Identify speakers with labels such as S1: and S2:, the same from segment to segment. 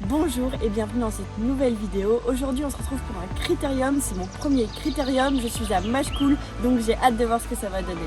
S1: Bonjour et bienvenue dans cette nouvelle vidéo. Aujourd'hui on se retrouve pour un critérium, c'est mon premier critérium, je suis à Machecoul donc j'ai hâte de voir ce que ça va donner.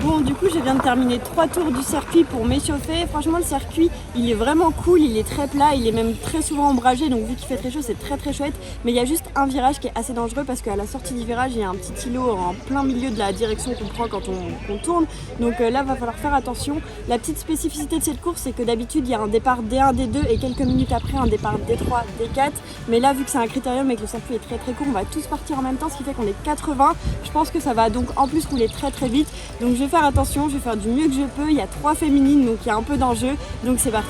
S1: Bon, du coup je viens de terminer 3 tours du circuit pour m'échauffer. Franchement le circuit il est vraiment cool, il est très plat, il est même très souvent ombragé, donc vu qu'il fait très chaud c'est très chouette. Mais il y a juste un virage qui est assez dangereux parce qu'à la sortie du virage il y a un petit îlot en plein milieu de la direction qu'on prend quand on tourne. Donc là va falloir faire attention. La petite spécificité de cette course c'est que d'habitude il y a un départ D1, D2 et quelques minutes après un départ D3, D4. Mais là vu que c'est un critérium et que le circuit est très court, on va tous partir en même temps, ce qui fait qu'on est 80. Je pense que ça va donc en plus rouler très vite. Donc je vais faire attention, je vais faire du mieux que je peux. Il y a 3 féminines donc il y a un peu d'enjeu, donc c'est parti.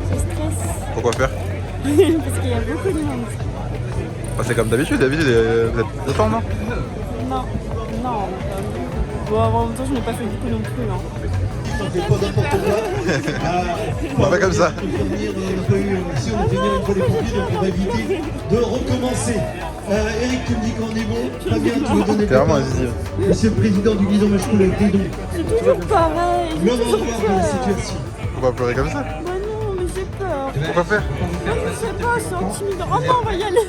S1: Je stresse.
S2: Pourquoi faire?
S1: Parce qu'il y a beaucoup de monde.
S2: Bah, c'est comme d'habitude, vous êtes autant, non?
S1: Non. Bon, en même temps je n'ai pas fait beaucoup non plus.
S3: On fait pas n'importe quoi.
S2: On fait comme ça.
S3: On va finir une fois les pompiers, donc on va éviter de recommencer. Eric, tu me dis qu'on est bon. Fabien, tu veux donner
S2: Clairement,
S3: ta
S2: vas-y.
S3: Monsieur le président du Guidon Machecoul avec les dons.
S1: C'est toujours pareil.
S3: Le revoir de la situation.
S2: On va pleurer comme ça.
S1: Bah non, mais j'ai peur.
S2: Pourquoi faire?
S1: Moi, je sais pas, c'est intimidant. Oh non, on va y aller.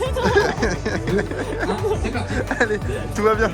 S2: Allez, tout va bien.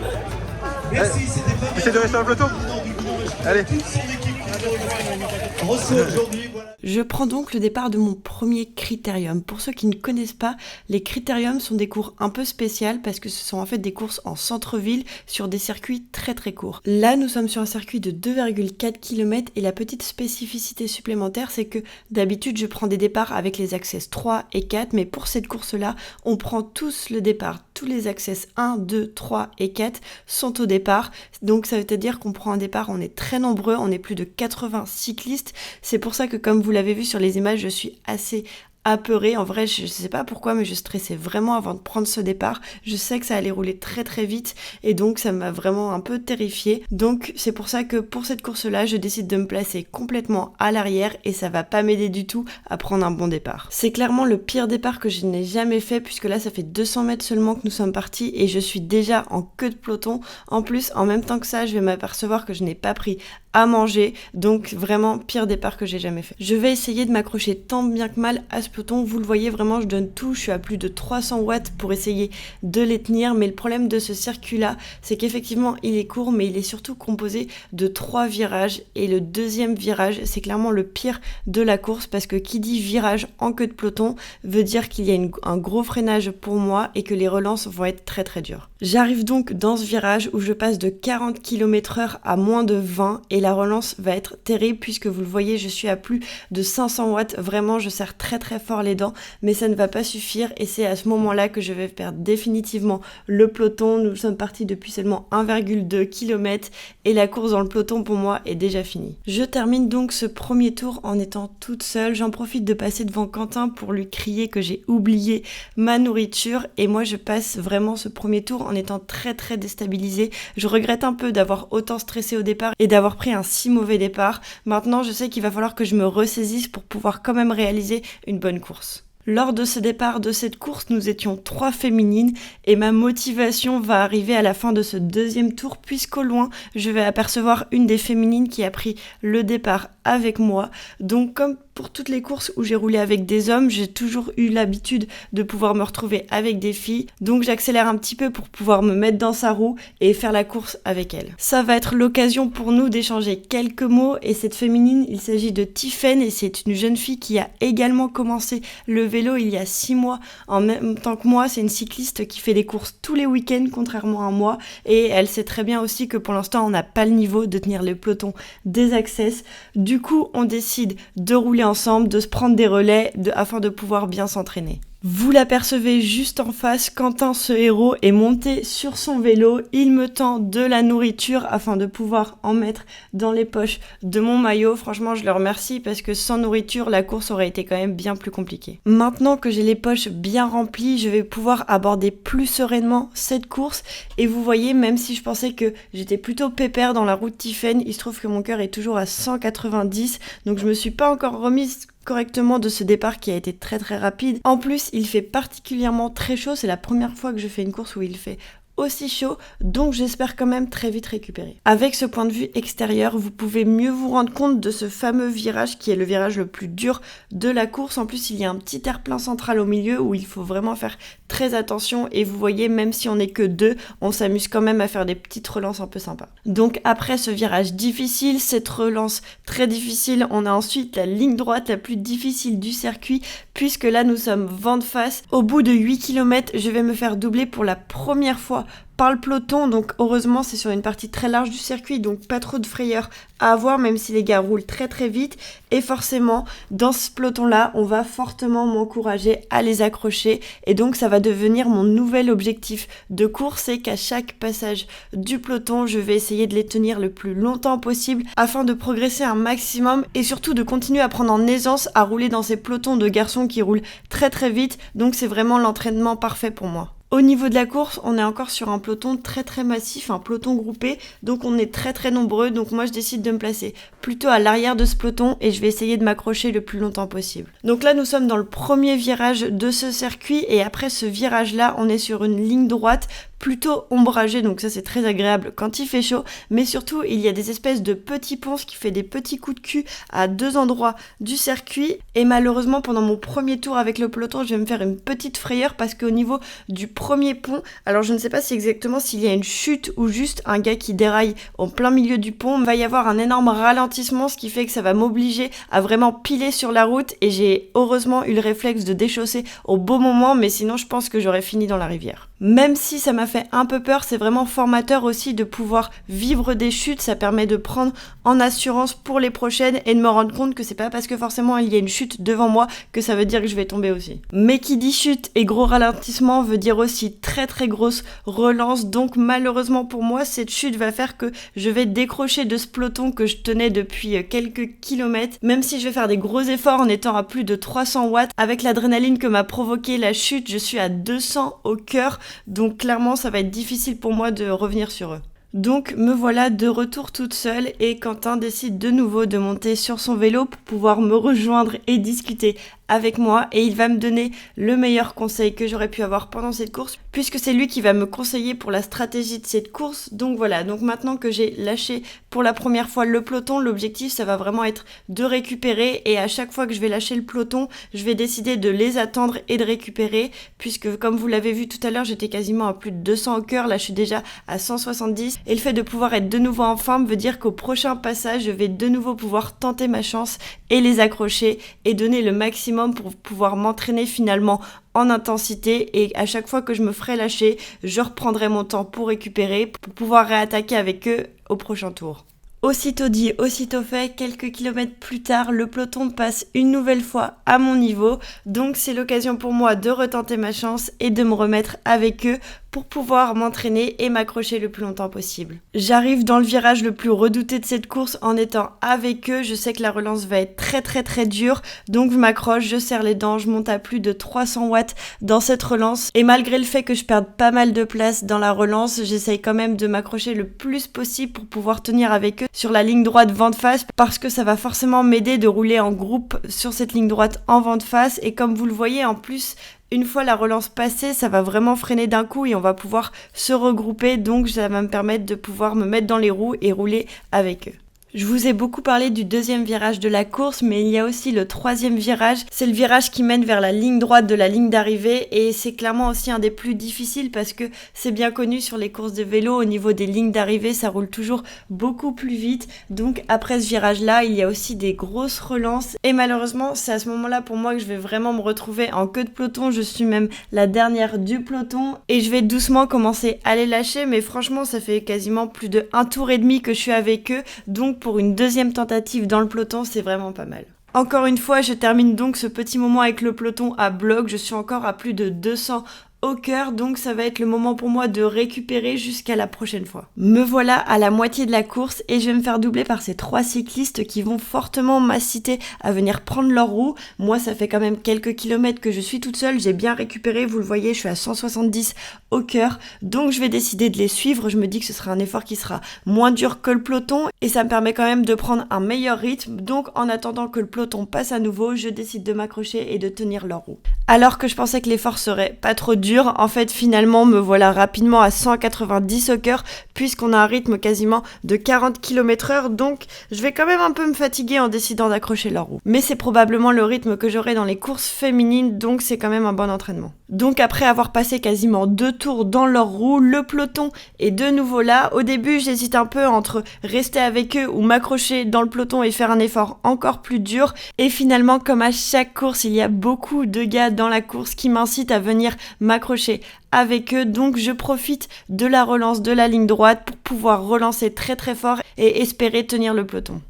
S3: Merci, c'était Fabien.
S2: Essaye de rester dans le peloton.
S3: Président du Guidon Machecoul.
S2: Allez.
S3: Toute son équipe qui reçoit aujourd'hui. Voilà.
S1: Je prends donc le départ de mon premier critérium. Pour ceux qui ne connaissent pas, les critériums sont des cours un peu spéciales parce que ce sont en fait des courses en centre-ville sur des circuits très courts. Là, nous sommes sur un circuit de 2,4 km et la petite spécificité supplémentaire, c'est que d'habitude, je prends des départs avec les access 3 et 4, mais pour cette course-là, on prend tous le départ. Tous les access 1, 2, 3 et 4 sont au départ. Donc ça veut dire qu'on prend un départ, on est très nombreux, on est plus de 80 cyclistes. C'est pour ça que comme vous l'avez vu sur les images, je suis assez apeurée. En vrai, je sais pas pourquoi, mais je stressais vraiment avant de prendre ce départ. Je sais que ça allait rouler très vite et donc ça m'a vraiment un peu terrifiée. Donc c'est pour ça que pour cette course-là, je décide de me placer complètement à l'arrière et ça va pas m'aider du tout à prendre un bon départ. C'est clairement le pire départ que je n'ai jamais fait puisque là, ça fait 200 mètres seulement que nous sommes partis et je suis déjà en queue de peloton. En plus, en même temps que ça, je vais m'apercevoir que je n'ai pas pris à manger, donc vraiment pire départ que j'ai jamais fait. Je vais essayer de m'accrocher tant bien que mal à ce peloton, vous le voyez vraiment je donne tout, je suis à plus de 300 watts pour essayer de les tenir, mais le problème de ce circuit là, c'est qu'effectivement il est court, mais il est surtout composé de 3 virages, et le deuxième virage c'est clairement le pire de la course, parce que qui dit virage en queue de peloton veut dire qu'il y a un gros freinage pour moi, et que les relances vont être très dures. J'arrive donc dans ce virage où je passe de 40 km/h à moins de 20, et la relance va être terrible puisque vous le voyez, je suis à plus de 500 watts. Vraiment, je serre très fort les dents, mais ça ne va pas suffire et c'est à ce moment-là que je vais perdre définitivement le peloton. Nous sommes partis depuis seulement 1,2 km et la course dans le peloton pour moi est déjà finie. Je termine donc ce premier tour en étant toute seule. J'en profite de passer devant Quentin pour lui crier que j'ai oublié ma nourriture et moi je passe vraiment ce premier tour en étant très déstabilisée. Je regrette un peu d'avoir autant stressé au départ et d'avoir pris un si mauvais départ. Maintenant, je sais qu'il va falloir que je me ressaisisse pour pouvoir quand même réaliser une bonne course. Lors de ce départ de cette course, nous étions 3 féminines et ma motivation va arriver à la fin de ce deuxième tour puisqu'au loin, je vais apercevoir une des féminines qui a pris le départ avec moi. Donc comme pour toutes les courses où j'ai roulé avec des hommes, j'ai toujours eu l'habitude de pouvoir me retrouver avec des filles. Donc j'accélère un petit peu pour pouvoir me mettre dans sa roue et faire la course avec elle. Ça va être l'occasion pour nous d'échanger quelques mots et cette féminine, il s'agit de Tiffaine et c'est une jeune fille qui a également commencé le vélo il y a 6 mois en même temps que moi. C'est une cycliste qui fait des courses tous les week-ends contrairement à moi et elle sait très bien aussi que pour l'instant on n'a pas le niveau de tenir le peloton des access. Du coup on décide de rouler ensemble, de se prendre des relais afin de pouvoir bien s'entraîner. Vous l'apercevez juste en face, Quentin, ce héros, est monté sur son vélo, il me tend de la nourriture afin de pouvoir en mettre dans les poches de mon maillot. Franchement, je le remercie parce que sans nourriture, la course aurait été quand même bien plus compliquée. Maintenant que j'ai les poches bien remplies, je vais pouvoir aborder plus sereinement cette course. Et vous voyez, même si je pensais que j'étais plutôt pépère dans la route Tiphaine, il se trouve que mon cœur est toujours à 190, donc je me suis pas encore remise correctement de ce départ qui a été très très rapide. En plus, il fait particulièrement très chaud, c'est la première fois que je fais une course où il fait aussi chaud, donc j'espère quand même très vite récupérer. Avec ce point de vue extérieur, vous pouvez mieux vous rendre compte de ce fameux virage qui est le virage le plus dur de la course. En plus, il y a un petit terre-plein central au milieu où il faut vraiment faire très attention et vous voyez, même si on n'est que deux, on s'amuse quand même à faire des petites relances un peu sympas. Donc après ce virage difficile, cette relance très difficile, on a ensuite la ligne droite la plus difficile du circuit puisque là nous sommes vent de face. Au bout de 8 km, je vais me faire doubler pour la première fois par le peloton, donc heureusement c'est sur une partie très large du circuit, donc pas trop de frayeur à avoir, même si les gars roulent très très vite, et forcément dans ce peloton là on va fortement m'encourager à les accrocher, et donc ça va devenir mon nouvel objectif de course, c'est qu'à chaque passage du peloton je vais essayer de les tenir le plus longtemps possible afin de progresser un maximum et surtout de continuer à prendre en aisance à rouler dans ces pelotons de garçons qui roulent très très vite, donc c'est vraiment l'entraînement parfait pour moi. Au niveau de la course, on est encore sur un peloton très très massif, un peloton groupé, donc on est très très nombreux, donc moi je décide de me placer plutôt à l'arrière de ce peloton et je vais essayer de m'accrocher le plus longtemps possible. Donc là nous sommes dans le premier virage de ce circuit et après ce virage là on est sur une ligne droite plutôt ombragée, donc ça c'est très agréable quand il fait chaud, mais surtout il y a des espèces de petits ponts qui fait des petits coups de cul à deux endroits du circuit et malheureusement pendant mon premier tour avec le peloton je vais me faire une petite frayeur parce qu'au niveau du premier pont, alors je ne sais pas si exactement s'il y a une chute ou juste un gars qui déraille en plein milieu du pont, il va y avoir un énorme ralentissement ce qui fait que ça va m'obliger à vraiment piler sur la route et j'ai heureusement eu le réflexe de déchausser au bon moment, mais sinon je pense que j'aurais fini dans la rivière. Même si ça m'a fait un peu peur, c'est vraiment formateur aussi de pouvoir vivre des chutes, ça permet de prendre en assurance pour les prochaines et de me rendre compte que c'est pas parce que forcément il y a une chute devant moi que ça veut dire que je vais tomber aussi. Mais qui dit chute et gros ralentissement veut dire aussi très très grosse relance, donc malheureusement pour moi cette chute va faire que je vais décrocher de ce peloton que je tenais depuis quelques kilomètres, même si je vais faire des gros efforts en étant à plus de 300 watts, avec l'adrénaline que m'a provoqué la chute, je suis à 200 au cœur, donc clairement ça va être difficile pour moi de revenir sur eux. Donc me voilà de retour toute seule et Quentin décide de nouveau de monter sur son vélo pour pouvoir me rejoindre et discuter avec moi et il va me donner le meilleur conseil que j'aurais pu avoir pendant cette course puisque c'est lui qui va me conseiller pour la stratégie de cette course. Donc voilà, donc maintenant que j'ai lâché pour la première fois le peloton, l'objectif ça va vraiment être de récupérer et à chaque fois que je vais lâcher le peloton, je vais décider de les attendre et de récupérer puisque comme vous l'avez vu tout à l'heure, j'étais quasiment à plus de 200 au cœur, là je suis déjà à 170 et le fait de pouvoir être de nouveau en forme veut dire qu'au prochain passage, je vais de nouveau pouvoir tenter ma chance et les accrocher et donner le maximum pour pouvoir m'entraîner finalement en intensité et à chaque fois que je me ferai lâcher, je reprendrai mon temps pour récupérer, pour pouvoir réattaquer avec eux au prochain tour. Aussitôt dit, aussitôt fait, quelques kilomètres plus tard, le peloton passe une nouvelle fois à mon niveau, donc c'est l'occasion pour moi de retenter ma chance et de me remettre avec eux pour pouvoir m'entraîner et m'accrocher le plus longtemps possible. J'arrive dans le virage le plus redouté de cette course en étant avec eux, je sais que la relance va être très très très dure, donc je m'accroche, je serre les dents, je monte à plus de 300 watts dans cette relance et malgré le fait que je perde pas mal de place dans la relance, j'essaye quand même de m'accrocher le plus possible pour pouvoir tenir avec eux sur la ligne droite vent de face parce que ça va forcément m'aider de rouler en groupe sur cette ligne droite en vent de face et comme vous le voyez en plus une fois la relance passée, ça va vraiment freiner d'un coup et on va pouvoir se regrouper, donc ça va me permettre de pouvoir me mettre dans les roues et rouler avec eux. Je vous ai beaucoup parlé du deuxième virage de la course, mais il y a aussi le troisième virage. C'est le virage qui mène vers la ligne droite de la ligne d'arrivée et c'est clairement aussi un des plus difficiles parce que c'est bien connu sur les courses de vélo, au niveau des lignes d'arrivée, ça roule toujours beaucoup plus vite. Donc après ce virage-là, il y a aussi des grosses relances et malheureusement, c'est à ce moment-là pour moi que je vais vraiment me retrouver en queue de peloton. Je suis même la dernière du peloton et je vais doucement commencer à les lâcher, mais franchement, ça fait quasiment plus de 1 tour et demi que je suis avec eux, donc pour une deuxième tentative dans le peloton, c'est vraiment pas mal. Encore une fois, je termine donc ce petit moment avec le peloton à bloc. Je suis encore à plus de 200 au cœur, donc ça va être le moment pour moi de récupérer jusqu'à la prochaine fois. Me voilà à la moitié de la course et je vais me faire doubler par ces 3 cyclistes qui vont fortement m'inciter à venir prendre leur roue. Moi, ça fait quand même quelques kilomètres que je suis toute seule, j'ai bien récupéré, vous le voyez, je suis à 170 au cœur, donc je vais décider de les suivre. Je me dis que ce sera un effort qui sera moins dur que le peloton et ça me permet quand même de prendre un meilleur rythme. Donc en attendant que le peloton passe à nouveau, je décide de m'accrocher et de tenir leur roue. Alors que je pensais que l'effort serait pas trop dur, en fait finalement me voilà rapidement à 190 au cœur puisqu'on a un rythme quasiment de 40 km/h, donc je vais quand même un peu me fatiguer en décidant d'accrocher leur roue. Mais c'est probablement le rythme que j'aurai dans les courses féminines, donc c'est quand même un bon entraînement. Donc après avoir passé quasiment 2 tours dans leur roue, le peloton est de nouveau là. Au début j'hésite un peu entre rester avec eux ou m'accrocher dans le peloton et faire un effort encore plus dur. Et finalement, comme à chaque course, il y a beaucoup de gars dans la course qui m'incitent à venir m'accrocher avec eux, donc je profite de la relance de la ligne droite pour pouvoir relancer très très fort et espérer tenir le peloton.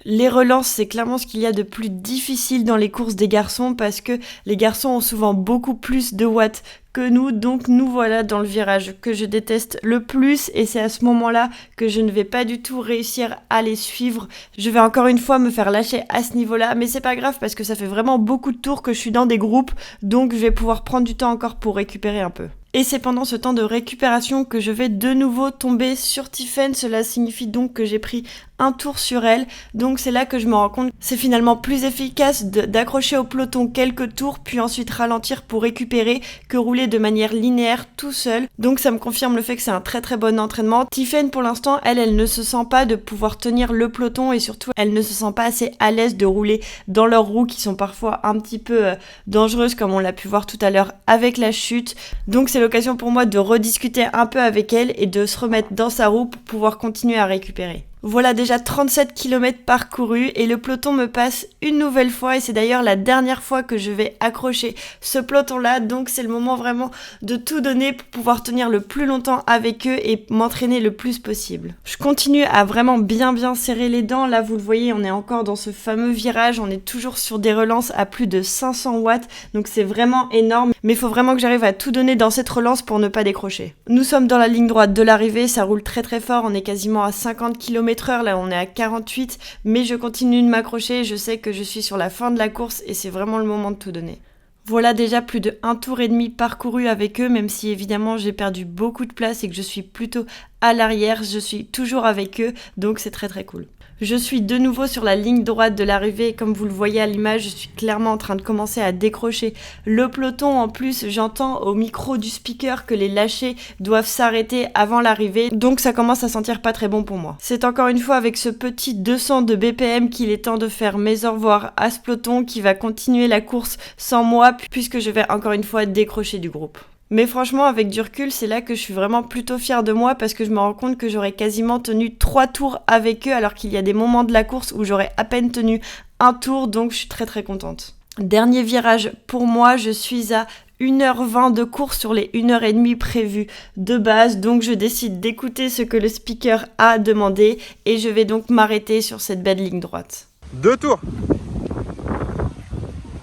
S1: Les relances, c'est clairement ce qu'il y a de plus difficile dans les courses des garçons parce que les garçons ont souvent beaucoup plus de watts que nous, donc nous voilà dans le virage que je déteste le plus et c'est à ce moment-là que je ne vais pas du tout réussir à les suivre. Je vais encore une fois me faire lâcher à ce niveau-là, mais c'est pas grave parce que ça fait vraiment beaucoup de tours que je suis dans des groupes, donc je vais pouvoir prendre du temps encore pour récupérer un peu. Et c'est pendant ce temps de récupération que je vais de nouveau tomber sur Tiffen. Cela signifie donc que j'ai pris un tour sur elle. Donc c'est là que je me rends compte que c'est finalement plus efficace d'accrocher au peloton quelques tours puis ensuite ralentir pour récupérer que rouler de manière linéaire tout seul. Donc ça me confirme le fait que c'est un très très bon entraînement. Tiffen pour l'instant, elle ne se sent pas de pouvoir tenir le peloton et surtout elle ne se sent pas assez à l'aise de rouler dans leurs roues qui sont parfois un petit peu dangereuses comme on l'a pu voir tout à l'heure avec la chute. Donc c'est l'occasion pour moi de rediscuter un peu avec elle et de se remettre dans sa roue pour pouvoir continuer à récupérer. Voilà déjà 37 km parcourus et le peloton me passe une nouvelle fois et c'est d'ailleurs la dernière fois que je vais accrocher ce peloton-là, donc c'est le moment vraiment de tout donner pour pouvoir tenir le plus longtemps avec eux et m'entraîner le plus possible. Je continue à vraiment bien serrer les dents, là vous le voyez, on est encore dans ce fameux virage, on est toujours sur des relances à plus de 500 watts, donc c'est vraiment énorme, mais il faut vraiment que j'arrive à tout donner dans cette relance pour ne pas décrocher. Nous sommes dans la ligne droite de l'arrivée, ça roule très très fort, on est quasiment à 50 km/h, là on est à 48, mais je continue de m'accrocher, je sais que je suis sur la fin de la course et c'est vraiment le moment de tout donner. Voilà déjà plus de 1 tour et demi parcouru avec eux, même si évidemment j'ai perdu beaucoup de place et que je suis plutôt à l'arrière, je suis toujours avec eux, donc c'est très très cool. Je suis de nouveau sur la ligne droite de l'arrivée et comme vous le voyez à l'image, je suis clairement en train de commencer à décrocher le peloton. En plus, j'entends au micro du speaker que les lâchers doivent s'arrêter avant l'arrivée, donc ça commence à sentir pas très bon pour moi. C'est encore une fois avec ce petit 200 de BPM qu'il est temps de faire mes au revoir à ce peloton qui va continuer la course sans moi puisque je vais encore une fois décrocher du groupe. Mais franchement, avec du recul, c'est là que je suis vraiment plutôt fière de moi parce que je me rends compte que j'aurais quasiment tenu 3 tours avec eux alors qu'il y a des moments de la course où j'aurais à peine tenu un tour, donc je suis très très contente. Dernier virage pour moi, je suis à 1h20 de course sur les 1h30 prévues de base, donc je décide d'écouter ce que le speaker a demandé et je vais donc m'arrêter sur cette belle ligne droite.
S2: 2 tours.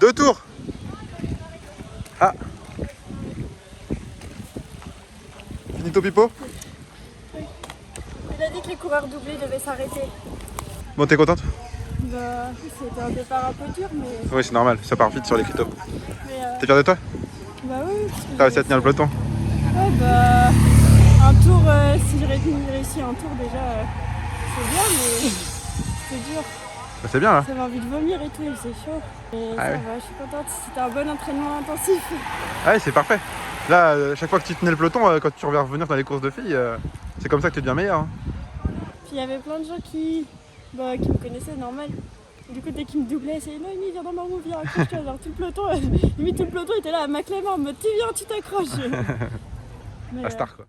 S2: 2 tours. Ah. Finito Pipo.
S4: Il a dit que les coureurs doublés devaient s'arrêter.
S2: Bon, t'es contente?
S4: Bah, c'était un départ un peu dur, mais.
S2: Oui, c'est normal, ça part vite sur les cryptos. T'es fier de toi?
S4: Bah oui.
S2: T'as réussi à tenir le peloton?
S4: Ouais, bah. Un tour, si j'ai réussi un tour déjà, c'est bien, mais c'est dur.
S2: Bah, c'est bien là.
S4: Ça m'a envie de vomir et tout, et c'est chaud. Mais
S2: Ah
S4: ça
S2: ouais.
S4: va, je suis contente. C'était un bon entraînement intensif.
S2: Ah ouais, c'est parfait. Là, chaque fois que tu tenais le peloton, quand tu reviens revenir dans les courses de filles, c'est comme ça que tu deviens meilleur. Hein.
S4: Puis il y avait plein de gens qui me connaissaient, normal. Et du coup, dès qu'ils me doublaient, c'est Noémie, viens dans ma roue, viens, accroche-toi. Genre tout le peloton, limite tout le peloton était là à m'acclamer en mode tu viens, tu t'accroches.
S2: La star quoi.